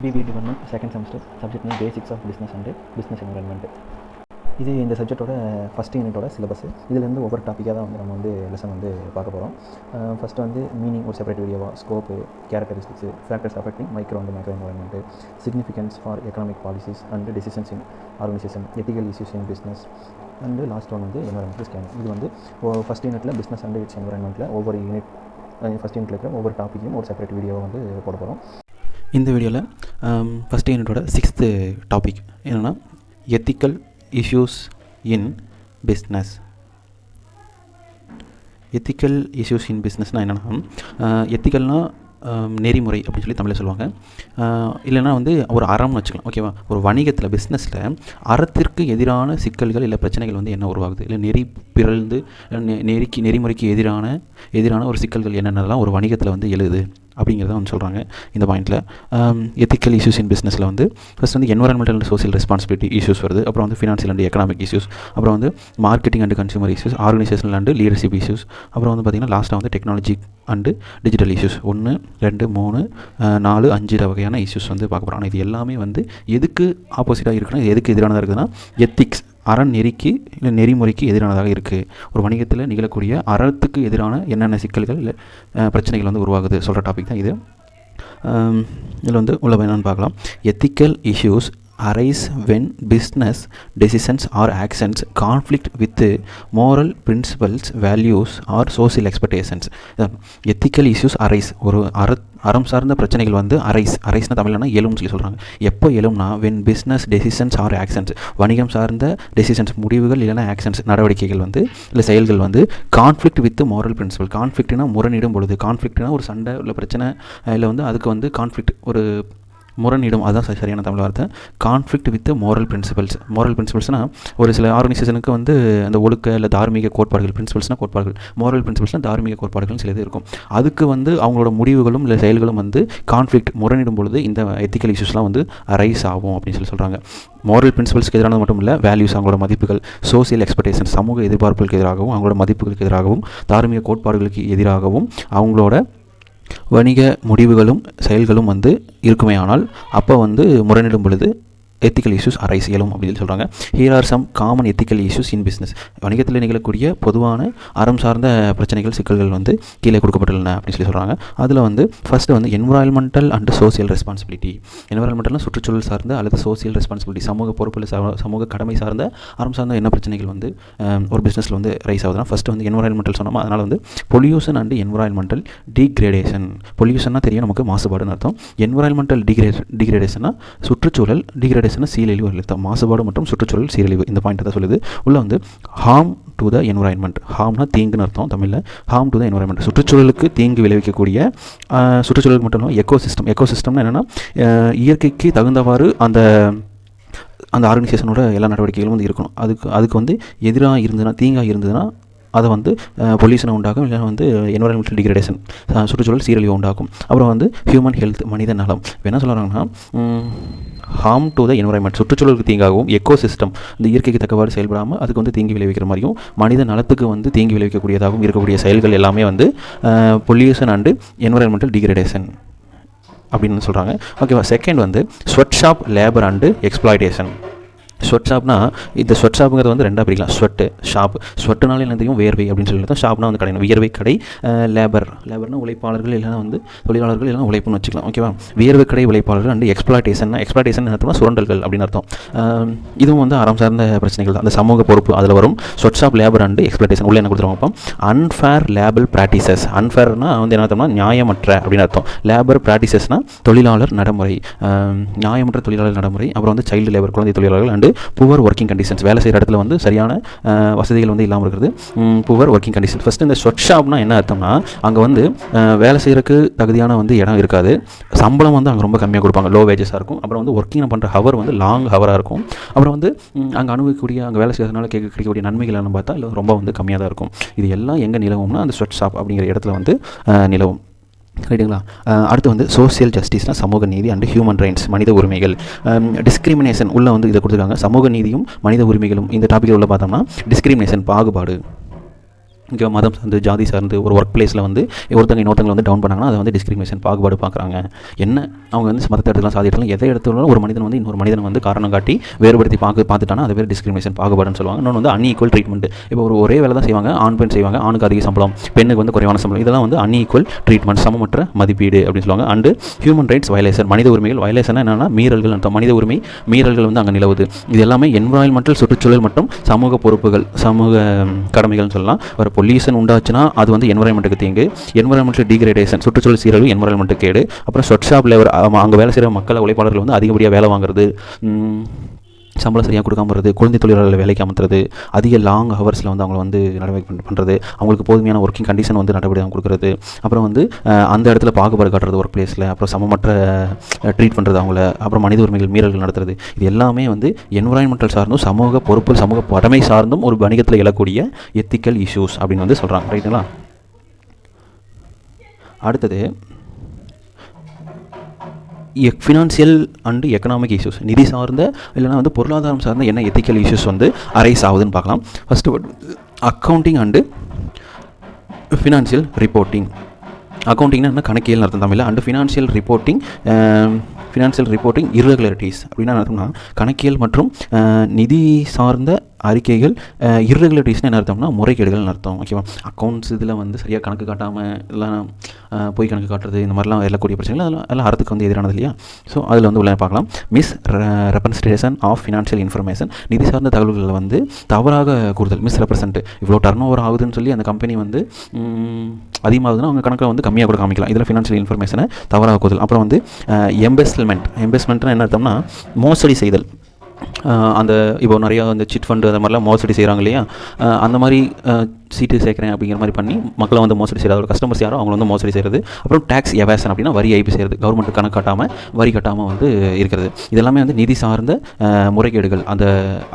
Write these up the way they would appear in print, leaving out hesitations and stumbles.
BP department second semester subject name basics of business and business environment. இது இந்த சப்ஜெக்டோட first யூனிட்டோட syllabus. இதுலேருந்து ஒவ்வொரு டாப்பிக்காக தான் வந்து நம்ம வந்து லெசன் வந்து பார்க்க போகிறோம். ஃபஸ்ட்டு வந்து மீனிங் ஒரு செப்பரேட் வீடியோவா, scope, characteristics, factors affecting micro and macro environment, significance for economic policies and decisions in organisation, ethical issues in business and last one வந்து என்வரன்மெண்டல் ஸ்கேன். இது வந்து ஃபஸ்ட் யூனிட்டில் பிஸ்னஸ் அண்ட் இட்ஸ் என்வரன்மெண்ட்டில் ஒவ்வொரு unit first யூனிட்டில் இருக்கிற ஒவ்வொரு டாப்பிக்கையும் ஒரு separate வீடியோவை வந்து போட போகிறோம். இந்த வீடியோவில் ஃபஸ்ட் யூனிட்டோட 6th டாபிக் என்னென்னா ethical issues in business. Ethical issues in பிஸ்னஸ்னால் என்னென்னா, எத்திக்கல்னால் நெறிமுறை அப்படின்னு சொல்லி தமிழில் சொல்லுவாங்க. இல்லைனா வந்து ஒரு அறம்னு வச்சுக்கலாம். ஓகேவா? ஒரு வணிகத்தில் பிஸ்னஸில் அறத்திற்கு எதிரான சிக்கல்கள் இல்லை பிரச்சனைகள் வந்து என்ன உருவாகுது, இல்லை நெறி பிறழ்ந்து நெறிமுறைக்கு எதிரான ஒரு சிக்கல்கள் என்னென்னலாம் ஒரு வணிகத்தில் வந்து எழுது அப்படிங்கிறத வந்து சொல்கிறாங்க இந்த பாயிண்டில். எத்திக்கல் இஷ்யூஸ் இன் பிஸ்னஸில் வந்து ஃபஸ்ட் வந்து environmental and social responsibility issues வருது. அப்புறம் வந்து ஃபினான்ஷியல் அண்ட் எக்கனாமிக் இஷ்யூஸ், அப்புறம் வந்து marketing and consumer issues, organisational and leadership issues, அப்புறம் வந்து பார்த்திங்கன்னா லாஸ்ட்டாக வந்து டெக்னாலஜி அண்டு டிஜிட்டல் இஷ்யூஸ். 1 2 3 4 5 வகையான இஷ்யூஸ் வந்து பார்க்க போகிறோம். ஆனால் இது எல்லாமே வந்து எதுக்கு ஆப்போசிட்டாக இருக்குன்னா, எதுக்கு எதிரானதாக இருக்குதுன்னா எத்திக்ஸ் அறநெறிக்கு இல்லை நெறிமுறைக்கு எதிரானதாக இருக்குது. ஒரு வணிகத்தில் நிகழக்கூடிய அறத்துக்கு எதிரான என்னென்ன சிக்கல்கள் இல்லை பிரச்சனைகள் வந்து உருவாகுது சொல்கிற டாபிக் தான் இது. இதில் வந்து உள்ள என்னென்னு பார்க்கலாம். Ethical issues arise when business decisions or actions conflict with moral principles, values or social expectations. ethical issues arise, ஒரு அறம் சார்ந்த பிரச்சனைகள் வந்து அரைஸ்னா தமிழ்னா எழும்னு சொல்லி சொல்கிறாங்க. எப்போ எழும்னா when business decisions or actions, வணிகம் சார்ந்த டெசிஷன்ஸ் முடிவுகள் இல்லைனா ஆக்ஷன்ஸ் நடவடிக்கைகள் வந்து இல்லை செயல்கள் வந்து கான்ஃப்ளிக்ட் வித் moral principle. கான்ஃப்ளிக்ட்னா முரணிடும் பொழுது, கான்ஃப்ளிக்ட்னா ஒரு சண்டை இல்லை பிரச்சனை இல்லை வந்து அதுக்கு வந்து கான்ஃப்ளிக்ட் ஒரு முரணிடும், அதுதான் சரியான தமிழ் வார்த்தை. Conflict with moral principles. Moral பிரின்சிபல்ஸ்னால் ஒரு சில ஆர்கனைசேஷனுக்கு வந்து அந்த ஒழுக்க இல்லை தார்மீக கோட்பாடுகள், பிரின்சிபல்ஸ்னால் கோட்பாடுகள், மோரல் பிரின்சிபல்ஸ்னால் தார்மீக கோட்பாடுகள் சில இது இருக்கும். அதுக்கு வந்து அவங்களோட முடிவுகளும் இல்லை செயல்களும் வந்து கான்ஃப்ளிக்ட் முரணிடும் பொழுது இந்த எத்திக்கல் இஷ்யூஸ்லாம் வந்து அரைஸ் ஆகும் அப்படின்னு சொல்லி சொல்கிறாங்க. மோரல் பிரின்சிபல்ஸ்க்கு எதிரானது மட்டும் இல்லை, வேல்யூஸ் அவங்களோட மதிப்புகள், சோசியல் எக்ஸ்பெக்டேஷன் சமூக எதிர்பார்ப்புகளுக்கு எதிராகவும், அவங்களோட மதிப்புகளுக்கு எதிராகவும், தார்மீக கோட்பாடுகளுக்கு எதிராகவும் அவங்களோட வணிக முடிவுகளும் செயல்களும் வந்து இருக்குமே. ஆனால் அப்போ வந்து முரணிடும் பொழுது எத்திக்கல் இஷ்யூஸ் அரைஸ் இயலும் அப்படின்னு சொல்கிறாங்க. Here are some common ethical issues in business. வணிகத்தில் நிகழக்கூடிய பொதுவான அறம் சார்ந்த பிரச்சனைகள் சிக்கல்கள் வந்து கீழே கொடுக்கப்பட்டுள்ளன அப்படின்னு சொல்லி சொல்கிறாங்க. அதில் வந்து ஃபஸ்ட்டு வந்து என்வரான்மெண்டல் அண்ட் சோசியல் ரெஸ்பான்சிபிலிட்டி. என்வரான்மெண்டல்னால் சுற்றுச்சூழல் சார்ந்த அல்லது சோசியல் ரெஸ்பான்சிபிலிட்டி சமூக பொறுப்பில் சமூக கடமை சார்ந்த அறம் சார்ந்த என்ன பிரச்சனைகள் வந்து ஒரு பிஸ்னஸில் வந்து ரைஸ் ஆகுதுன்னா, ஃபஸ்ட்டு வந்து என்வரான்மெண்டல் சொன்னோம். அதனால் வந்து பொல்யூஷன் அண்ட் என்வரான்மெண்டல் டிகிரேடேஷன். பொல்யூஷன்னா தெரியும் நமக்கு, மாசுபாடுன்னு அர்த்தம். என்வரான்மெண்டல் டிகிரேடேஷன்னா சுற்றுச்சூழல், டிகிரேடேஷன் சீரழிவு அர்த்தம். மாசுபாடு மற்றும் சுற்றுச்சூழல் சீரழிவு இந்த பாயிண்ட் தான் சொல்லுது. உள்ள வந்து ஹார்ம் டு த என்வரான்மெண்ட். ஹார்ம்னா தீங்குன்னு அர்த்தம் தமிழில். ஹார்ம் டு த என்வரான்மெண்ட் சுற்றுச்சூழலுக்கு தீங்கு விளைவிக்கக்கூடிய, சுற்றுச்சூழலுக்கு மட்டும் இல்லாமல் எக்கோசிஸ்டம். எக்கோசிஸ்டம்னா என்னென்னா இயற்கைக்கு தகுந்தவாறு அந்த ஆர்கனைசேஷனோட எல்லா நடவடிக்கைகளும் வந்து இருக்கணும். அதுக்கு வந்து எதிராக இருந்ததுன்னா, தீங்காக இருந்ததுன்னா அதை வந்து பொல்யூஷனை உண்டாகும், இல்லைனா வந்து என்வரான்மெண்டல் டிகிரேடேஷன் சுற்றுச்சூழல் சீரழிவு உண்டாகும். அப்புறம் வந்து ஹியூமன் ஹெல்த் மனித நலம். என்ன சொல்கிறாங்கன்னா, ஹார்ம் டு த என்வரான்மெண்ட் சுற்றுச்சூழலுக்கு தீங்காகவும், எக்கோசிஸ்டம் இந்த இயற்கைக்கு தக்கவாறு செயல்படாமல் அதுக்கு வந்து தீங்கு விளைவிக்கிற மாதிரியும், மனித நலத்துக்கு வந்து தீங்கு விளைவிக்கக்கூடியதாகவும் இருக்கக்கூடிய செயல்கள் எல்லாமே வந்து பொல்யூஷன் அண்டு என்வரான்மெண்டல் டிகிரேடேஷன் அப்படின்னு சொல்கிறாங்க. ஓகேவா? செகண்ட் வந்து sweat shop labour and exploitation. Sweat ஷாப்னா இந்த ஸ்வெட் ஷாப்புங்கிறது வந்து ரெண்டாக பிரிக்கலாம். ஸ்வெட்டு ஷாப். ஸ்வெட்டுனால என்ன தெரியும், வேர்வை அப்படின்னு சொல்லிட்டு. ஷாப்னா வந்து கடை, வியர்வை கடை. லேபர்னா உழைப்பாளர்கள், இல்லைனா வந்து தொழிலாளர்கள், இல்லைனா உழைப்புன்னு வச்சுக்கலாம். ஓகேவா? வியர்வை கடை உழைப்பாளர்கள் அண்ட் எக்ஸ்ப்ளாய்டேஷன் அர்த்தம்னா சுரண்டல்கள் அப்படின்னு அர்த்தம். இதுவும் வந்து அறம் சார்ந்த பிரச்சனைகள் தான். அந்த சமூக பொறுப்பு அதில் வரும். Sweat shop labour and exploitation உள்ள என்ன கொடுத்துருவாங்க. அப்போ அன்ஃபேர் லேபர் ப்ராக்டிசஸ். அன்ஃபேர்னா வந்து என்ன அர்த்தம்னா நியாயமற்ற அப்படின்னு அர்த்தம். லேபர் ப்ராக்டிசஸ்னால் தொழிலாளர் நடைமுறை, நியாயமற்ற தொழிலாளர் நடைமுறை. அப்புறம் வந்து சைல்டு லேபர் குழந்தை தொழிலாளர்கள் அண்டு புவர் ஒர்க்கிங் கண்டிஷன்ஸ். வேலை செய்கிற இடத்துல வந்து சரியான வசதிகள் வந்து இல்லாமல் இருக்கிறது. Poor working condition. ஃபஸ்ட்டு இந்த ஸ்வெட் ஷாப்னா என்ன அர்த்தம்னா, அங்கே வந்து வேலை செய்கிறதுக்கு தகுதியான வந்து இடம் இருக்காது. சம்பளம் வந்து அங்கே ரொம்ப கம்மியாக கொடுப்பாங்க, லோ வேஜஸாக இருக்கும். அப்புறம் வந்து ஒர்க்கிங் பண்ணுற ஹவர் வந்து லாங் ஹவராக இருக்கும். அப்புறம் வந்து அங்கே அனுபவிக்கக்கூடிய, அங்கே வேலை செய்கிறதுனால கிடைக்கக்கூடிய நன்மைகள் என்னன்னு பார்த்தா இல்லை ரொம்ப வந்து கம்மியாக தான் இருக்கும். இது எல்லாம் எங்கே நிலவும்னா அந்த ஸ்வெட் ஷாப் அப்படிங்கிற இடத்துல வந்து நிலவும். ரைட்டுங்களா? அடுத்து வந்து சோசியல் ஜஸ்டிஸ்னால் சமூக நீதி அண்ட் ஹியூமன் ரைட்ஸ் மனித உரிமைகள். டிஸ்கிரிமினேஷன் உள்ள வந்து இதை கொடுத்துருக்காங்க. சமூக நீதியும் மனித உரிமைகளும் இந்த டாப்பிக்கில் உள்ள பார்த்தோம்னா டிஸ்கிரிமினேஷன் பாகுபாடு. இங்கே மதம் சார்ந்து ஜாதி சார்ந்து ஒரு ஒர்க் பிளேஸில் வந்து ஒருத்தங்க இன்னொருத்தங்களை வந்து டவுன் பண்ணாங்கன்னா அதை வந்து டிஸ்கிரிமினேஷன் பாகுபாடு பார்க்குறாங்க. என்ன அவங்க வந்து மதத்தை எடுத்துக்கலாம், சாதி எடுத்துக்கலாம், எதை எடுத்துக்கலாம், ஒரு மனிதன் வந்து இன்னொரு மனிதனை வந்து காரணம் காட்டி வேறுபடுத்தி பார்த்துட்டானா அது பேர் டிஸ்கிரிமினேஷன் பாகுபாடுன்னு சொல்லுவாங்க. இன்னொன்று வந்து அன்இக்குவல் ட்ரீட்மெண்ட். இப்போ ஒரே வேலை தான் செய்வாங்க, ஆண் பெண் செய்வாங்க, ஆணுக்கு அதிக சம்பளம், பெண்ணுக்கு வந்து குறைவான சம்பளம், இதெல்லாம் வந்து அன்இக்குவல் ட்ரீட்மெண்ட், சமமற்ற மதிப்பீடு அப்படின்னு சொல்லுவாங்க. அண்டு ஹியூமன் ரைட்ஸ் வயலேஷன், மனித உரிமைகள் வயலேஷன் என்னென்னா மீறல்கள் அர்த்தம். மனித உரிமை மீறல்கள் வந்து அங்கே நிலவுது. இது எல்லாமே என்வரான்மெண்டல் சுற்றுச்சூழல் மற்றும் சமூக பொறுப்புகள், சமூக கடமைகள்னு சொல்லலாம். ஒரு பொல்யூஷன் உண்டாச்சுன்னா அது வந்து என்வரான்மெண்ட்டுக்கு தீங்கு, என்வரான்மெண்டல் டீக்ரேடேஷன் சுற்றுச்சூழல் சீரழிவு என்வரான்மெண்ட்டு கேடு. அப்புறம் ஸ்வெட் ஷாப் லேபர், அங்கே வேலை செய்கிற மக்களை உழைப்பாளர்கள் வந்து அதிகப்படியாக வேலை வாங்குறது, சம்பளம் சரியாக கொடுக்காம வருது, குழந்தை தொழிலாளர்கள் வேலைக்கு அமர்த்துறது, அதிக லாங் ஹவர்ஸில் வந்து அவங்கள வந்து நடவடிக்கை பண்ணுறது, அவங்களுக்கு போதுமையான ஒர்க்கிங் கண்டிஷன் வந்து நடவடிக்கை கொடுக்குறது, அப்புறம் வந்து அந்த இடத்துல பாகுபாடு காட்டுறது ஒர்க் பிளேஸில், அப்புறம் சமமற்ற ட்ரீட் பண்ணுறது அவங்கள, அப்புறம் மனித உரிமைகள் மீறல்கள் நடத்துறது, இது எல்லாமே வந்து என்வரான்மெண்டல் சார்ந்தும் சமூக பொறுப்பு சமூக கடமை சார்ந்தும் ஒரு வணிகத்தில் எழக்கூடிய எத்திக்கல் இஷ்யூஸ் அப்படின்னு வந்து சொல்கிறாங்க. ரைட்டுங்களா? அடுத்தது ஃபினான்ஷியல் அண்டு எக்கனாமிக் இஷ்யூஸ், நிதி சார்ந்த இல்லைனா வந்து பொருளாதாரம் சார்ந்த என்ன எத்திக்கல் இஷ்யூஸ் வந்து அரைஸ் ஆகுதுன்னு பார்க்கலாம். First accounting and financial reporting. அக்கௌண்டிங்னா என்ன, கணக்கியல் அர்த்தம் தமிழில். அண்டு ஃபினான்ஷியல் ரிப்போர்ட்டிங் இர்ரெகுலரிட்டிஸ் அப்படின்னா அர்த்தம்னா கணக்கியல் மற்றும் நிதி சார்ந்த அறிக்கைகள். இர்ரெகுலரிட்டிஸ்னு என்ன அர்த்தம்னா முறைகேடுகள்னு அர்த்தம். ஓகேவா? அக்கௌண்ட்ஸ் இதில் வந்து சரியாக கணக்கு காட்டாமல் இல்லைனா போய் கணக்கு காட்டுறது, இந்த மாதிரிலாம் எழக்கூடிய பிரச்சனைகள் அதெல்லாம் அறத்துக்கு வந்து எதிரானது இல்லையா? ஸோ அதில் வந்து உள்ள பார்க்கலாம். ரெப்ரசன்டேஷன் ஆஃப் ஃபினான்ஷியல் இன்ஃபர்மேஷன், நிதி சார்ந்த தகவல்களை வந்து தவறாக கூறுதல், மிஸ்ரெப்ரசன்ட். இவ்வளோ டர்ன் ஓவர் ஆகுதுன்னு சொல்லி அந்த கம்பெனி வந்து அதிகமாகுதுன்னா அவங்க கணக்கில் வந்து கம்மியாக கூட காமிக்கலாம். இதில் ஃபினான்ஷியல் இன்ஃபர்மேஷனை தவறாக கூறுதல். அப்புறம் வந்து எம்பெஸ்மெண்ட்னா என்ன அர்த்தம்னா மோசடி செய்தல். அந்த இப்போ நிறையா அந்த சிட் ஃபண்டு அந்த மாதிரிலாம் மோசடி செய்கிறாங்க இல்லையா? அந்த மாதிரி சீட்டு சேர்க்குறேன் அப்படிங்கிற மாதிரி பண்ணி மக்களை வந்து மோசடி செய்கிறது, ஒரு கஸ்டமர்ஸ் யாரோ அவங்க வந்து மோசடி செய்கிறது. அப்புறம் டேக்ஸ் எவேஷன் அப்படின்னா வரி ஏய்ப்பு செய்கிறது, கவர்மெண்ட்டு கணக்கு காட்டாமல் வரி கட்டாமல் வந்து இருக்கிறது. இதெல்லாமே வந்து நிதி சார்ந்த முறைகேடுகள், அந்த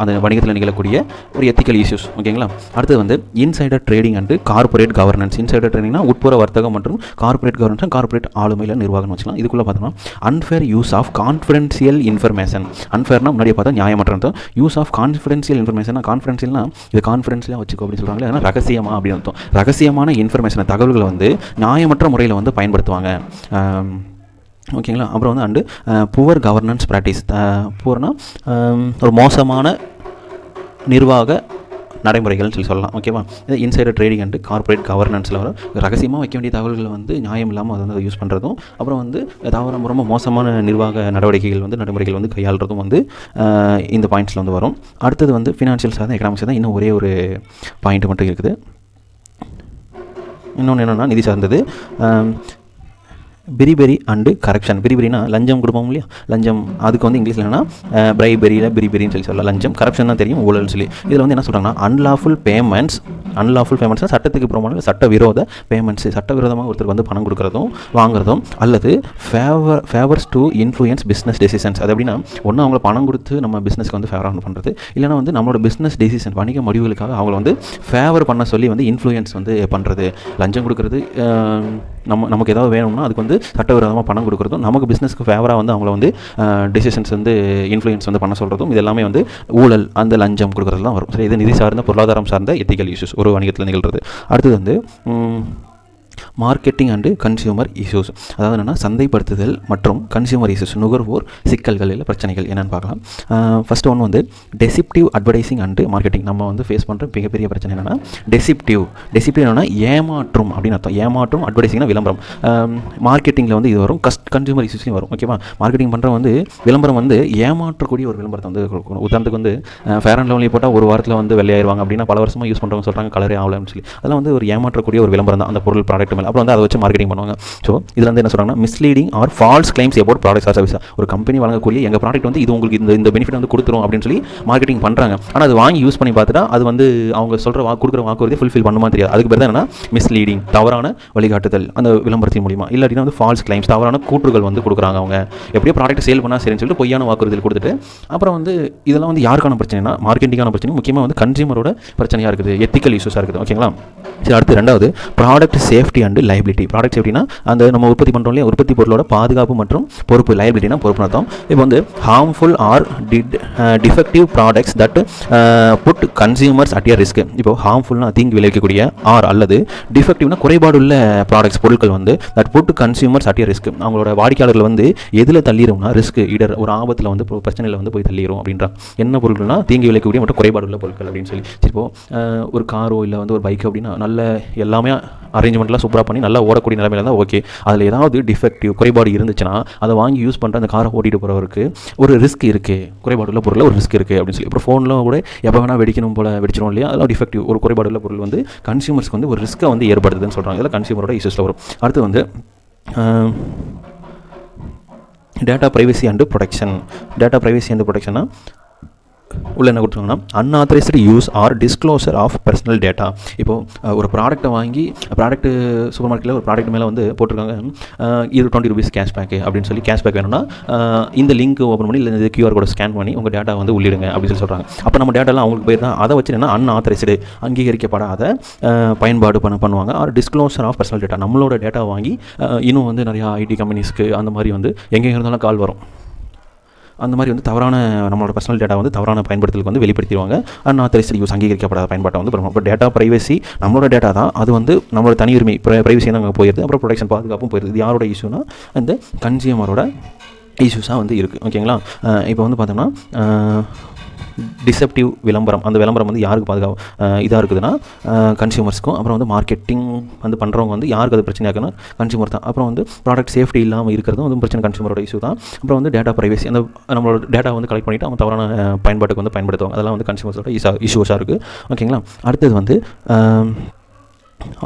அந்த வணிகத்தில் நிகழக்கூடிய ஒரு எத்திக்கல் இஷ்யூஸ். ஓகேங்களா? அடுத்தது வந்து insider trading and corporate governance. Insider ட்ரேடிங்னா உட்புற வர்த்தகம் மற்றும் கார்பரேட் கவர்னன்ஸ், கார்பரேட் ஆளுமையில் நிர்வாகம் வச்சுக்கலாம். இதுக்குள்ளே பார்த்தோம்னா unfair use of confidential information. அன்ஃபேர்னா முன்னாடியே பார்த்தா நியாயமற்ற அர்த்தம். யூஸ் ஆஃப் கான்ஃபிடென்ஷியல் இன்ஃபர்மேஷன், கான்ஃபிடென்ஷியல்னா இது கான்ஃபிடென்ஷியலாக வச்சுக்கோ அப்படின்னு சொல்கிறாங்க. ஏன்னா ரகசியமாக அப்படின்னு அர்த்தம். ரகசியமான இன்ஃபர்மேஷனை தகவல்களை வந்து நியாயமற்ற முறையில் வந்து பயன்படுத்துவாங்க. ஓகேங்களா? அப்புறம் வந்து அண்டு புவர் கவர்னன்ஸ் ப்ராக்டிஸ். புவர்னா ஒரு மோசமான நிர்வாக நடைமுறைகள்னு சொல்லலாம். ஓகேவா? இது இன்சைடர் ட்ரேடிங் அண்டு கார்பரேட் கவர்னன்ஸில் வரும். ரகசியமாக வைக்க வேண்டிய தகவல்களை வந்து நியாயம் இல்லாமல் அதை வந்து யூஸ் பண்ணுறதும், அப்புறம் வந்து ரொம்ப மோசமான நிர்வாக நடவடிக்கைகள் வந்து நடைமுறைகள் வந்து கையாளுறதும் வந்து இந்த பாயிண்ட்ஸில் வந்து வரும். அடுத்தது வந்து ஃபினான்ஷியல் சார்ந்த எக்கனாமிக்ஸ் தான். இன்னும் ஒரே ஒரு பாயிண்ட் மட்டும் இருக்குது. இன்னொன்று என்னென்னா நிதி சார்ந்தது பிரிபெரி அண்டு கரப்ஷன். பிரிபெரினா லஞ்சம் கொடுப்போம் இல்லையா? லஞ்சம் அதுக்கு வந்து இங்கிலீஷில் என்னன்னா பிரைபெரியில் பிரிபெரின்னு சொல்லலாம். லஞ்சம், கரப்ஷன் தான் தெரியும், ஊழல் சொல்லி. இதில் வந்து என்ன சொல்கிறாங்கன்னா அன்லாஃபுல் பேமெண்ட்ஸ்னால் சட்டத்துக்கு புறமான சட்டவிரோத பேமெண்ட்ஸ், சட்டவிரோதமாக ஒருத்தருக்கு வந்து பணம் கொடுக்குறதும் வாங்குறதும், அல்லது favours to influence business decisions. அது அப்படின்னா ஒன்று அவங்கள பணம் கொடுத்து நம்ம பிஸ்னஸ்க்கு வந்து ஃபேவராக பண்ணுறது, இல்லைனா வந்து நம்மளோட பிஸ்னஸ் டெசிஷன் வணிக முடிவுகளுக்காக அவங்கள வந்து ஃபேவர் பண்ண சொல்லி வந்து இன்ஃப்ளூயன்ஸ் வந்து பண்ணுறது. லஞ்சம் கொடுக்குறது, நமக்கு ஏதாவது வேணும்னா அதுக்கு வந்து சட்டவிரோதமாக பணம் கொடுக்குறதும், நமக்கு பிஸ்னஸ்க்கு ஃபேவராக வந்து அவங்கள வந்து டெசிஷன்ஸ் வந்து இன்ஃப்ளூயன்ஸ் வந்து பண்ண சொல்கிறதும், இது எல்லாமே வந்து ஊழல், அந்த லஞ்சம் கொடுக்குறதுலாம் வரும். சரி, இது நிதி சார்ந்த பொருளாதாரம் சார்ந்த எத்திக்கல் இஷ்யூஸ் ஒரு வணிகத்தில் நிகழ்கிறது. அடுத்தது வந்து மார்க்கெட்டிங் அண்டு கன்சியூமர் இஷ்யூஸ். அதாவது என்னென்னா சந்தைப்படுத்துதல் மற்றும் கன்சியூமர் இஷ்யூஸ், நுகர்வோர் சிக்கல்கள் இல்லை பிரச்சனைகள் என்னென்னு பார்க்கலாம். ஃபஸ்ட்டு ஒன்று வந்து டெசிப்டிவ் அட்வர்டைசிங் அண்டு மார்க்கெட்டிங். நம்ம வந்து ஃபேஸ் பண்ணுற மிகப்பெரிய பிரச்சனை என்னென்னா டெசிப்டிவ் என்னென்னா ஏமாற்றும் அப்படின்னு அர்த்தம். ஏமாற்றும், அட்வர்டைசிங்னா விளம்பரம். மார்க்கெட்டிங்கில் வந்து இது வரும், கன்சியூமர் இஷ்யூஸ்லையும் வரும். ஓகேவா? மார்க்கெட்டிங் பண்ணுற வந்து விளம்பரம் வந்து ஏமாற்றக்கூடிய ஒரு விளம்பரத்தை வந்து கொடுக்கணும். உதாரணத்துக்கு வந்து ஃபேர் அண்ட் லவ்லி போட்டால் ஒரு வாரத்தில் வந்து வெள்ளையாயிருவாங்க அப்படின்னா பல வருஷமாக யூஸ் பண்ணுறவங்க சொல்கிறாங்க கலரே ஆகலன்னு சொல்லி. அதெல்லாம் வந்து ஒரு ஏமாற்றக்கூடிய ஒரு விளம்பரம் தான் அந்த பொருள் ப்ராடக்ட் மேலே. அப்புறம் வந்து அதை வச்சு மார்க்கெட்டிங் பண்ணுவாங்க. ஸோ இதில் வந்து என்ன சொல்கிறாங்கன்னா misleading or false claims about products R service. ஒரு கம்பெனி வழங்கக்கூடிய எங்கள் ப்ராடக்ட் வந்து இது உங்களுக்கு இந்த பெனிஃபிட் வந்து கொடுத்துரும் அப்படின்னு சொல்லி மார்க்கெட்டிங் பண்ணுறாங்க. ஆனால் அது வாங்கி யூஸ் பண்ணி பார்த்துட்டா அது வந்து அவங்க சொல்கிற கொடுக்குற வாக்குறுதியை ஃபுல்ஃபில் பண்ணுமா தெரியாது. அதுக்கு பேர் தான் என்னன்னா மிஸ்லீடிங், தவறான வழிகாட்டுதல் அந்த விளம்பரத்தின் மூலிமா. இல்லாட்டினா வந்து ஃபால்ஸ் கிளைம்ஸ், தவறான கூற்றுகள் வந்து கொடுக்குறாங்க. அவங்க எப்படியோ ப்ராடக்ட் சேல் பண்ணால் சரின்னு சொல்லிட்டு பொய்யான வாக்குறுதிகள் கொடுத்துட்டு, அப்புறம் வந்து இதெல்லாம் வந்து யாருக்கான பிரச்சனைனா மார்க்கெட்டிங்கான பிரச்சனை, முக்கியமாக வந்து கன்சியூமரோட பிரச்சனையாக இருக்குது, எத்திக்கல் இஷ்யூஸாக இருக்குது. ஓகேங்களா? சரி, அடுத்து ரெண்டாவது product safety safety and liability. Product சேஃப்டினா அந்த நம்ம உற்பத்தி பண்ணுறோம் இல்லையா, உற்பத்தி பொருளோட பாதுகாப்பு மற்றும் பொறுப்பு. லைபிலிட்டினா பொறுப்பு அர்த்தம். இப்போ வந்து harmful or defective products that put consumers at a risk. இப்போ ஹார்ம்ஃபுல்னா தீங்கு விளைவிக்கக்கூடிய, ஆர் அல்லது டிஃபெக்டிவ்னா குறைபாடுள்ள ப்ராடக்ட்ஸ் பொருட்கள் வந்து that put consumers at a risk. அவங்களோட வாடிக்கையாளர்கள் வந்து எதில் தள்ளிடும்னா ரிஸ்க், இடர், ஒரு ஆபத்தில் வந்து பிரச்சனையில் வந்து போய் தள்ளிடும் அப்படின்றாங்க. என்ன பொருட்கள்னா தீங்கு விளைவிக்கக்கூடிய மற்றும் குறைபாடுள்ள பொருட்கள் அப்படின்னு சொல்லி. இப்போ ஒரு காரோ இல்லை வந்து ஒரு பைக் அப்படின்னா நல்ல எல்லாமே அரேஞ்ச்மெண்ட்லாம் சூப்பராக பண்ணி நல்லா ஓடக்கூடிய நிலைமையில தான் ஓகே. அதில் ஏதாவது டிஃபெக்டிவ் குறைபாடு இருந்துச்சுன்னா அதை வாங்கி யூஸ் பண்ணுற அந்த காரை ஓட்டிகிட்டு போகிறவருக்கு ஒரு ரிஸ்க் இருக்குது, குறைபாடுள்ள பொருளில் ஒரு ரிஸ்க் இருக்குது அப்படின்னு சொல்லி. அப்புறம் ஃபோனில் கூட எப்போ வேணால் வெடிக்கணும் போல் வெடிச்சிடும் இல்லையா, அதெல்லாம் டிஃபெக்டிவ் ஒரு குறைபாடுள்ள பொருள் வந்து கன்சியூமர்ஸ்க்கு வந்து ஒரு ரிஸ்க்கை வந்து ஏற்படுத்துதுன்னு சொல்கிறாங்க. இதெல்லாம் கன்சியூமரோட இஷ்யூஸில் வரும். அடுத்து வந்து data privacy and protection. Data privacy and ப்ரொடெக்ஷன்னா உள்ள என்ன கொடுத்துருக்காங்கன்னா unauthorised use or disclosure of personal data. இப்போது ஒரு ப்ராடக்ட்டை வாங்கி ப்ராடக்ட்டு சூப்பர் மார்க்கெட்டில் ஒரு ப்ராடக்ட் மேலே வந்து போட்டிருக்காங்க இது 20 ரூபீஸ் கேஷ்பேக்கு அப்படின்னு சொல்லி. கேஷ்பேக் வேணும்னா இந்த லிங்க் ஓப்பன் பண்ணி இல்லை இந்த QR கோடை ஸ்கேன் பண்ணி உங்கள் டேட்டா வந்து உள்ளிடுங்க அப்படின்னு சொல்லி சொல்கிறாங்க. அப்போ நம்ம டேட்டாலாம் அவங்களுக்கு போயிருந்தா அதை வச்சு என்ன அன்ஆத்தரைஸ்டு அங்கீகரிக்கப்படாத பயன்பாடு பண்ணுவாங்க. Or disclosure of personal data. நம்மளோட டேட்டா வாங்கி இன்னும் வந்து நிறையா ஐடி கம்பெனிஸ்க்கு அந்த மாதிரி வந்து எங்கே இருந்தாலும் கால் வரும். அந்த மாதிரி வந்து தவறான நம்மளோட பர்சனல் டேட்டா வந்து தவறான பயன்படுத்தலுக்கு வந்து வெளிப்படுத்திடுவாங்க. அன்ஆத்தரைஸ்டு யூஸ் அங்கீகரிக்கப்படாத பயன்பாட்டை வந்து பண்ணுவோம். இப்போ டேட்டா ப்ரைவசி நம்மளோட டேட்டா தான், அது வந்து நம்மளோட தனி உரிமை ப்ரைவசி தான் அங்கே போயிடுது. அப்புறம் ப்ரொடெக்ஷன் பாதுகாப்பும் போயிடுது. இது யாரோட இஷ்யூனா அந்த கன்சியூமரோட இஷ்யூஸாக வந்து இருக்குது. ஓகேங்களா. இப்போ வந்து பார்த்தோம்னா டிசெப்டிவ் விளம்பரம், அந்த விளம்பரம் வந்து யாருக்கு இதாக இருக்குதுன்னா கன்சியூமர்ஸ்க்கும். அப்புறம் வந்து மார்க்கெட்டிங் வந்து பண்ணுறவங்க வந்து யாருக்கு அது பிரச்சனை இருக்குன்னா கன்சியூமர் தான். அப்புறம் வந்து ப்ராடக்ட் சேஃப்டி இல்லாமல் இருக்கிறதும் வந்து பிரச்சனை கன்சியூமரோட இஷ்யூ தான். அப்புறம் வந்து டேட்டா ப்ரைவசி, அந்த நம்மளோட டேட்டா வந்து கலெக்ட் பண்ணிவிட்டு அவங்க தவறான பயன்பாட்டுக்கு வந்து பயன்படுத்துவாங்க. அதெல்லாம் வந்து கன்சியூமர்ஸோட இஷ்யூஸாக இருக்குது. ஓகேங்களா. அடுத்தது வந்து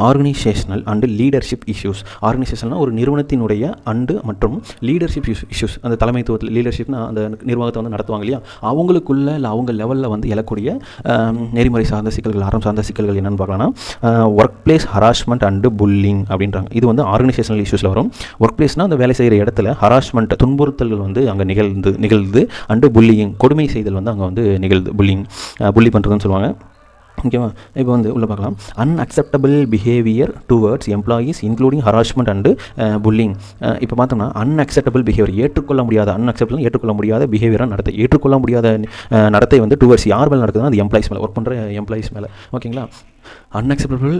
ஆர்கனைசேஷனல் அண்டு லீடர்ஷிப் இஷ்யூஸ். ஆர்கனைசேஷன்னா ஒரு நிறுவனத்தினுடைய அண்டு மற்றும் லீடர்ஷிப் இஷ்யூஸ். அந்த தலைமைத்துவத்தில் லீடர்ஷிப்னா அந்த நிர்வாகத்தை வந்து நடத்துவாங்க இல்லையா, அவங்களுக்குள்ள இல்லை அவங்க லெவலில் வந்து எழக்கூடிய நெறிமுறை சார்ந்த சிக்கல்கள், அறம் சார்ந்த சிக்கல்கள் என்னென்னு பார்க்கலாம்னா work place harassment and bullying அப்படின்றாங்க. இது வந்து ஆர்கனைசேஷனல் இஷ்யூஸில் வரும். ஒர்க் பிளேஸ்னால் அந்த வேலை செய்கிற இடத்துல ஹராஸ்மெண்ட் துன்புறுத்தல்கள் வந்து அங்கே நிகழ்ந்து அண்டு புல்லிங் கொடுமை செய்தல் வந்து அங்கே வந்து நிகழ்து. புல்லி பண்ணுறதுன்னு சொல்லுவாங்க. ஓகேவா. இப்போ வந்து உள்ள பார்க்கலாம். Unacceptable behaviour towards employees including harassment and bullying. இப்போ பார்த்தோம்னா அன்அக்செப்டபிள் பிஹேவியர் ஏற்றுக்கொள்ள முடியாத பிஹேவியராக நடத்தை, ஏற்றுக்கொள்ள முடியாத நடத்தை வந்து டுவர்ட்ஸ் யார் மேலே நடக்குதுன்னா அது எம்ப்ளாயிஸ் மேலே, ஒர்க் பண்ணுற எம்ப்ளாயிஸ் மேலே. ஓகேங்களா. அன்அக்செப்டபிள்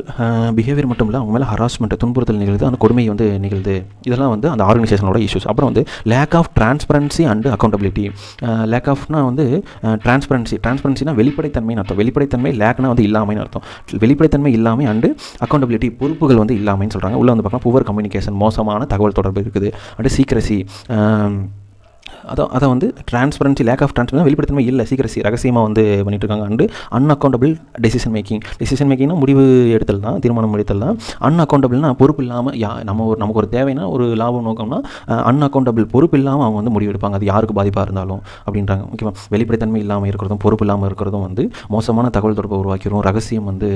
பிஹேவியர் மட்டும் இல்லை, அவங்க மேலே ஹராஸ்மெண்ட் துன்புறுத்தல் நிகழ்து, அந்த கொடுமை வந்து நிகழ்து. இதெல்லாம் வந்து அந்த ஆர்கனைசேஷனோட இஷ்யூஸ். அப்புறம் வந்து lack of transparency and accountability. Lack ஆஃப்னா வந்து டிரான்ஸ்பரன்சினா வெளிப்படைத்தன்மைன்னு அர்த்தம். வெளிப்படைத்தன்மை, லேக்னா வந்து இல்லாமைன்னு அர்த்தம். வெளிப்படைத்தன்மை இல்லாமல் அண்டு அக்கௌண்டபிலிட்டி பொறுப்புகள் வந்து இல்லாமைன்னு சொல்கிறாங்க. உள்ள வந்து பார்க்கலாம் புவர் கம்யூனிகேஷன், மோசமான தகவல் தொடர்பு இருக்குது. அண்டு சீக்ரசி, அதை வந்து டிரான்ஸ்பரன்சி, லேக் ஆஃப் டிரான்ஸ்பரன்சி வெளிப்படுத்தமே இல்லை, சீக்கிரசி ரகசியமாக வந்து பண்ணிட்டு இருக்காங்க. அண்டு அன்அக்கௌண்டபிள் டெசிஷன் மேக்கிங்னா முடிவு எடுத்தல் தான், தீர்மானம் எடுத்தல் தான். அன்அக்கௌண்டபிள்னா பொறுப்பு இல்லாமல் நமக்கு ஒரு தேவைன்னா ஒரு லாபம் நோக்கம்னா அன்அக்கௌண்டபிள் பொறுப்பு இல்லாமல் அவங்க வந்து முடிவு எடுப்பாங்க, அது யாருக்கு பாதிப்பாக இருந்தாலும் அப்படின்றாங்க. ஓகேவா. வெளிப்படைத்தன்மை இல்லாமல் இருக்கிறதும் பொறுப்பு இல்லாமல் இருக்கிறதும் வந்து மோசமான தகவல் தொடர்பை உருவாக்கிடும், ரகசியம் வந்து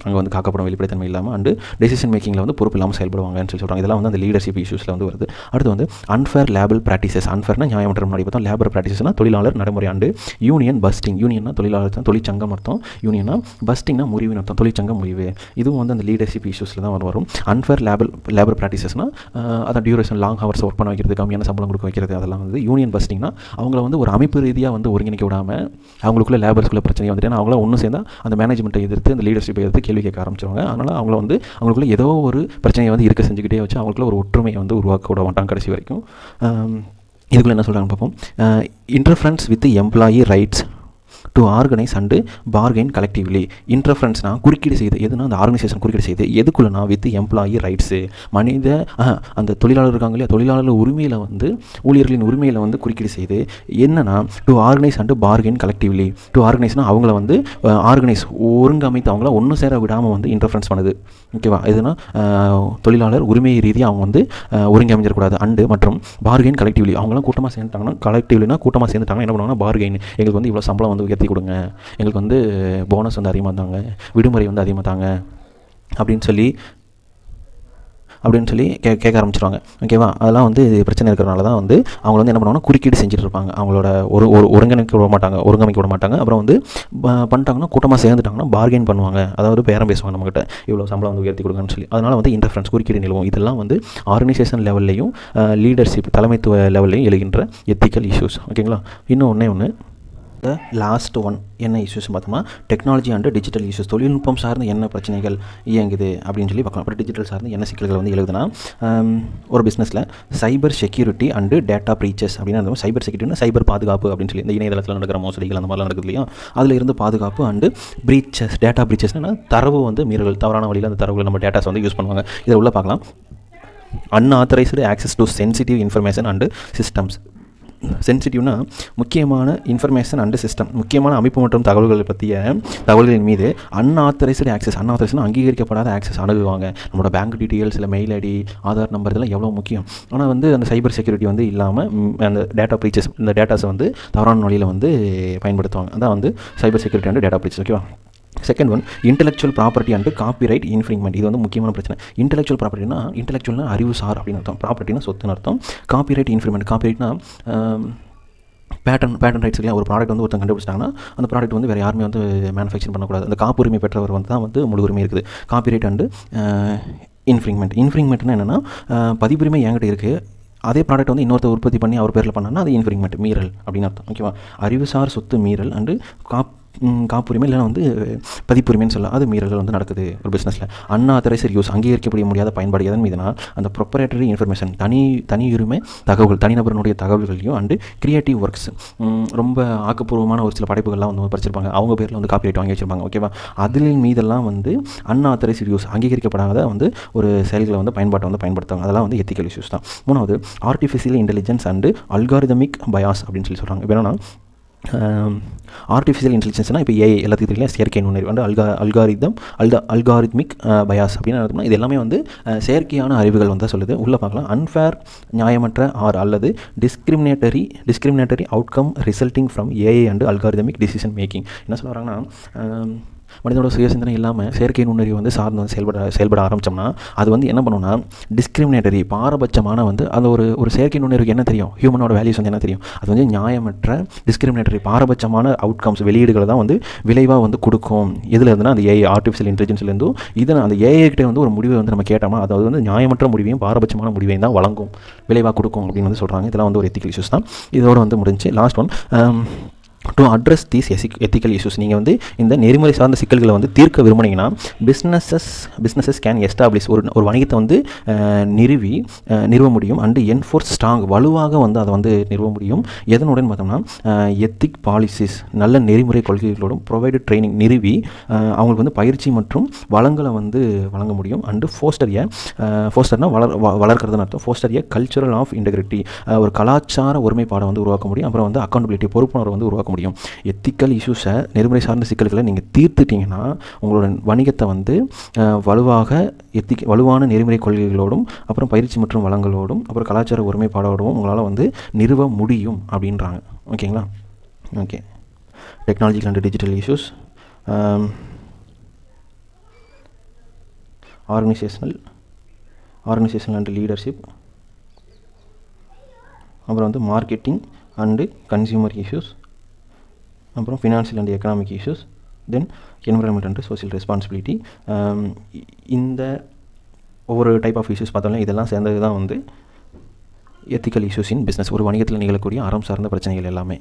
அங்கே வந்து காக்கப்படும் வெளிப்படைத்தன்மை இல்லாமல். அண்டு டெசிஷன் மேக்கிங்கில் வந்து பொறுப்பு இல்லாமல் செயல்படுவாங்கன்னு சொல்லி சொல்கிறாங்க. இதெல்லாம் வந்து அந்த லீடர்ஷிப் இஷ்யூஸில் வந்து வருது. அடுத்து வந்து அன்ஃபேர் லேபல் ப்ராக்டிசஸ். அன்ஃபேர்னா நியாயமற்ற முன்னாடி பார்த்தோம். லேபர் ப்ராக்டிசஸ்னா தொழிலாளர் நடைமுறை. And union busting. யூனியன்னா தொழிலாளர் தான், தொழிற்சங்கம் அர்த்தம். யூனியனா பஸ்டிங்னா முறிவுன்னு அர்த்தம், தொழிற்சங்கம் முறிவு. இதுவும் வந்து அந்த லீடர்ஷிப் இஷ்யூஸில் தான் வரும். அன்ஃபேர் லேபர் ப்ராக்டிசஸ்னால் அதான் டியூரேஷன், லாங் ஹவர்ஸ் ஒர்க் பண்ண வைக்கிறது, கம்மியான சம்பளம் கொடுக்க வைக்கிறது, அதெல்லாம் வந்து. யூனியன் பஸ்டிங்னா அவங்கள வந்து ஒரு அமைப்பு ரீதியாக வந்து ஒருங்கிணைக்க விடாமல் அவங்களுக்குள்ள லேபர்ஸ்குள்ள பிரச்சனை வந்துட்டு அவங்கள ஒன்று சேர்ந்தா அந்த மேனேஜ்மெண்ட்டை எதிர்த்து அந்த லீடர்ஷிப்பை எதிர்த்து கேள்வி கேட்க ஆரம்பிச்சிருவாங்க. அதனால் அவங்களுக்குள்ள ஏதோ ஒரு பிரச்சனையை வந்து இருக்க செஞ்சுக்கிட்டே வச்சு அவங்களுக்குள்ள ஒரு ஒற்றுமையை வந்து உருவாக்க விட மாட்டாங்க கடைசி வரைக்கும். இதுக்குள்ளே என்ன சொல்கிறாங்க பார்ப்போம். Interference with employee rights to organise and bargain collectively. இன்டர்ஃபரன்ஸ்னால் குறுக்கீடு செய்து, எதுனா அந்த ஆர்கனைசேஷன் குறுக்கீடு செய்து, எதுக்குள்ளனா வித் எம்ப்ளாயி ரைட்ஸு, அந்த தொழிலாளர் இருக்காங்க இல்லையா, தொழிலாளர் உரிமையில் வந்து ஊழியர்களின் உரிமையில் வந்து குறுக்கீடு செய்து என்னன்னா to organise and bargain collectively. To ஆர்கனைஸ்னால் அவங்கள வந்து ஒருங்கமைத்து அவங்கள ஒன்று சேர விடாமல் வந்து இன்டர்ஃபரன்ஸ் பண்ணுது. ஓகேவா. எதுனா தொழிலாளர் உரிமை ரீதியாக அவங்க வந்து ஒருங்கமைஞ்சிடக்கூடாது. அண்டு மற்றும் பார்கெயின் கலெக்டிவ்லி, அவங்களாம் கூட்டமாக சேர்ந்துட்டாங்கன்னா, கலெக்டிவ்லினா கூட்டமாக சேர்ந்துட்டாங்கன்னா என்ன பண்ணுவாங்கன்னா பார்கெயின், எங்களுக்கு வந்து இவ்வளோ சம்பளம் வந்து உயர்த்தி கொடுங்க, எங்களுக்கு வந்து போனஸ் வந்து அதிகமாக தாங்க, விடுமுறை வந்து அதிகமாக தாங்க அப்படின்னு சொல்லி அப்படின்னு சொல்லி கேட்க ஆரம்பிச்சிருவாங்க. ஓகேவா? அதெல்லாம் வந்து பிரச்சனை இருக்கிறனால தான் வந்து அவங்க வந்து என்ன பண்ணுவாங்கன்னா குறுக்கீடு செஞ்சுட்டு இருப்பாங்க. அவங்களோட ஒரு ஒருங்கிணைக்க விட மாட்டாங்க. அப்புறம் வந்து பண்ணிட்டாங்கன்னா கூட்டமாக சேர்ந்துட்டாங்கன்னா பார்கெயின் பண்ணுவாங்க. அதாவது பேரம் பேசுவாங்க நம்மகிட்ட, இவ்வளோ சம்பளம் வந்து உயர்த்தி கொடுங்கன்னு சொல்லி. அதனால் வந்து இன்டர்ஃபரன்ஸ் குறுக்கீடு நிலவும். இதெல்லாம் வந்து ஆர்கனைசேஷன் லெவல்லையும் லீடர்ஷிப் தலைமைத்துவ லெவல்லையும் எழுகின்ற எத்திக்கல் இஷ்யூஸ். ஓகேங்களா? இன்னும் ஒன்று லாஸ்ட் ஒன் என்ன இஷ்யூஸ் பார்த்தோம்னா டெக்னாலஜி அண்ட் டிஜிட்டல் இஷ்யூஸ். தொழில்நுட்பம் சார்ந்த என்ன பிரச்சனைகள் இயங்குது அப்படின்னு சொல்லி பார்க்கலாம். அப்புறம் டிஜிட்டல் சார்ந்த என்ன சிக்கல்கள் வந்து எழுதுனா ஒரு பிஸ்னஸில் cyber security and data breaches அப்படின்னு சைபர் செக்யூரிட்டினா சைபர் பாதுகாப்பு அப்படின்னு சொல்லி இந்த இணையதளத்தில் நடக்கிற மோசடிகள் அந்த மாதிரிலாம் நடக்குது இல்லையா, அதில் இருந்து பாதுகாப்பு அண்டு ப்ரீச்சஸ். டேட்டா ப்ரீச்சஸ்னா தரவு வந்து மீறல், தவறான வழியில் அந்த தரவுகளை நம்ம டேட்டாஸ் வந்து யூஸ் பண்ணுவாங்க. இதில் உள்ள பார்க்கலாம் unauthorised access to sensitive information and systems. சென்சிட்டிவ்னா முக்கியமான இன்ஃபர்மேஷன் அண்டு சிஸ்டம், முக்கியமான அமைப்பு மற்றும் தகவல்களின் மீது அன்ஆத்தரைஸ்டு ஆக்சஸ், அங்கீகரிக்கப்படாத ஆக்சஸ் அணுகுவாங்க. நம்மளோட பேங்க் டீட்டெயில்ஸ் இல்லை மெயில் ஐடி ஆதார் நம்பர் இதெல்லாம் எவ்வளோ முக்கியம். ஆனால் வந்து அந்த சைபர் செக்யூரிட்டி வந்து இல்லாமல் அந்த டேட்டா ப்ரீச்சஸ், இந்த டேட்டாஸை வந்து தவறான வழியில் வந்து பயன்படுத்துவாங்க. அதான் வந்து cyber security and data breaches. ஓகேவா? Second one intellectual property and copyright infringement. இது வந்து முக்கியமான பிரச்சனை. இன்டெலெக்சுவல் ப்ராப்பர்ட்டினா இன்டெலெக்சுவல்னா அறிவுசார் அப்படின்னு அர்த்தம், ப்ராப்பர்ட்டினா சொத்துன்னு அர்த்தம். காப்பிரைட் இன்ஃப்ரிங்மெண்ட், காப்பிரைட்னா பேட்டன் ரைட்ஸ் இல்லையா, ஒரு ப்ராடக்ட் வந்து ஒருத்தங்க கண்டுபிடிச்சிட்டாங்கன்னா அந்த ப்ராடக்ட் வந்து வேறு யாருமே வந்து மேனுஃபேக்சர் பண்ணக்கூடாது. அந்த காப்புரிமை பெற்றவர் வந்து தான் வந்து முழு உரிமை இருக்குது. காப்பிரைட் அண்டு இன்ஃப்ரிங்மெண்ட்னா என்னென்னா பதிப்புரிமை என்கிட்ட இருக்குது, அதே ப்ராடக்ட் வந்து இன்னொருத்தர் உற்பத்தி பண்ணி அவர் பேரில் பண்ணாங்கன்னா அது இன்ஃப்ரிங்மெண்ட், மீறல் அப்படின்னு அர்த்தம். ஓகேவா? அறிவுசார் சொத்து மீறல் அண்டு காப்புரிமை இல்லைனா வந்து பதிப்புரிமைன்னு சொல்லலாம், அது மீறல்கள் வந்து நடக்குது ஒரு பிஸ்னஸில். அன்ஆத்தரைஸ்டு யூஸ், அங்கீகரிக்கப்பட முடியாத பயன்பாடு எதன் மீதுனா அந்த ப்ரொப்ரைட்டரி இன்ஃபர்மேஷன், தனியுரிமை தகவல், தனிநபர்களுடைய தகவல்களையும் அண்டு கிரியேட்டிவ் ஒர்க்ஸ், ரொம்ப ஆக்கப்பூர்வமான ஒரு சில படைப்புகள்லாம் வந்து படிச்சிருப்பாங்க, அவங்க பேரில் வந்து காப்பிரைட் வாங்கி வச்சிருப்பாங்க. ஓகேவா? அதில் மீதெல்லாம் வந்து அன்ஆத்தரைஸ்டு யூஸ், அங்கீகரிக்கப்படாத வந்து ஒரு செயல்களை வந்து பயன்படுத்துவாங்க. அதெல்லாம் வந்து எத்திக்கல் இஷ்யூஸ் தான். மூணாவது artificial intelligence and algorithmic bias அப்படின்னு சொல்லி சொல்கிறாங்க. இப்போ என்னன்னா ஆர்டிஃபிஷியல் இன்டெலிஜென்ஸ்னால் இப்போ ஏஐ எல்லாத்தையும் தெரியல, செயற்கை நுண்ணறிவு வந்து அல்காரித்மிக் பயாஸ் அப்படின்னு அர்த்தம்னா இது எல்லாமே வந்து செயற்கையான அறிவுகள் வந்து சொல்லுது. உள்ளே பார்க்கலாம் அன்ஃபேர் நியாயமற்ற அல்லது discriminatory outcome resulting from AI and algorithmic decision making. என்ன சொல்கிறாங்கன்னா மனிதனோட சுயசிந்தனை இல்லாமல் செயற்கை நுண்ணறிவு வந்து சார்ந்து வந்து செயல்பட ஆரம்பித்தோம்னா அது வந்து என்ன பண்ணுன்னா டிஸ்கிரிமினேட்டரி, பாரபட்சமான வந்து அந்த ஒரு செயற்கை நுண்ணறிவுக்கு என்ன தெரியும், ஹியூமனோட வேல்யூஸ் வந்து என்ன தெரியும், அது வந்து நியாயமற்ற டிஸ்கிரிமினேட்டரி பாரபட்சமான அவுட்கம்ஸ் வெளியீடுகளை தான் வந்து விளைவாக வந்து கொடுக்கும். இதில் இருந்துன்னா அந்த ஏஐ ஆர்டிஃபிஷியல் இன்டெலிஜென்ஸ்லேருந்தும் இதை அந்த ஏஐக்கிட்டே வந்து ஒரு முடிவை வந்து நம்ம கேட்டோம்னா அதாவது வந்து நியாயமற்ற முடிவையும் பாரபட்சமான முடிவையும் தான் வழங்கும், விளைவாக கொடுக்கும் அப்படின்னு வந்து சொல்கிறாங்க. இதெல்லாம் வந்து ஒரு எத்திக்கல் இஷ்யூஸ் தான். இதோட வந்து முடிஞ்சு last one to address these ethical issues. நீங்கள் வந்து இந்த நெறிமுறை சார்ந்த சிக்கல்களை வந்து தீர்க்க விரும்புனீங்கன்னா பிஸ்னஸஸ் கேன் எஸ்டாப்ளிஷ், ஒரு வணிகத்தை வந்து நிறுவ முடியும் அண்டு என்ஃபோர்ஸ் ஸ்ட்ராங், வலுவாக வந்து அதை வந்து நிறுவ முடியும். எதனுடன் பார்த்தோம்னா எத்திக் பாலிசிஸ், நல்ல நெறிமுறை கொள்கைகளோடும் ப்ரொவைடு ட்ரைனிங் நிறுவி அவங்களுக்கு வந்து பயிற்சி மற்றும் வளங்களை வந்து வழங்க முடியும். அண்டு ஃபோஸ்டர்னா வளர்க்குறதுன்னு அர்த்தம். ஃபோஸ்டர் கல்ச்சுரல் ஆஃப் இன்டெகிரிட்டி, ஒரு கலாச்சார ஒருமைப்பாடை வந்து உருவாக்க முடியும். அப்புறம் வந்து அக்கௌண்டபிலிட்டி, பொறுப்புணர்வை வந்து உருவாக்க முடியும். எத்திக்கல் இஷ்யூஸை, நெறிமுறை சார்ந்த சிக்கல்களை நீங்கள் தீர்த்துட்டிங்கன்னா உங்களோட வணிகத்தை வந்து வலுவான நெறிமுறை கொள்கைகளோடும் அப்புறம் பயிற்சி மற்றும் வளங்களோடும் அப்புறம் கலாச்சார ஒருமைப்பாடோடும் உங்களால் வந்து நிறுவ முடியும் அப்படின்றாங்க. ஓகேங்களா? Okay. Technological and digital issues, organisational and leadership, அப்புறம் வந்து மார்க்கெட்டிங் அண்டு கன்சியூமர் இஷ்யூஸ், அப்புறம் financial and economic issues, then environment and social responsibility. இந்த ஒவ்வொரு டைப் ஆஃப் இஷ்யூஸ் பார்த்தோம்னா இதெல்லாம் சேர்ந்தது தான் வந்து எத்திக்கல் இஷ்யூஸ் இன் பிஸ்னஸ், ஒரு வணிகத்தில் நிகழக்கூடிய அறம் சார்ந்த பிரச்சனைகள் எல்லாமே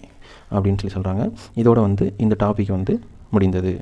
அப்படின்னு சொல்லி சொல்கிறாங்க. இதோட வந்து இந்த டாபிக் வந்து முடிந்தது.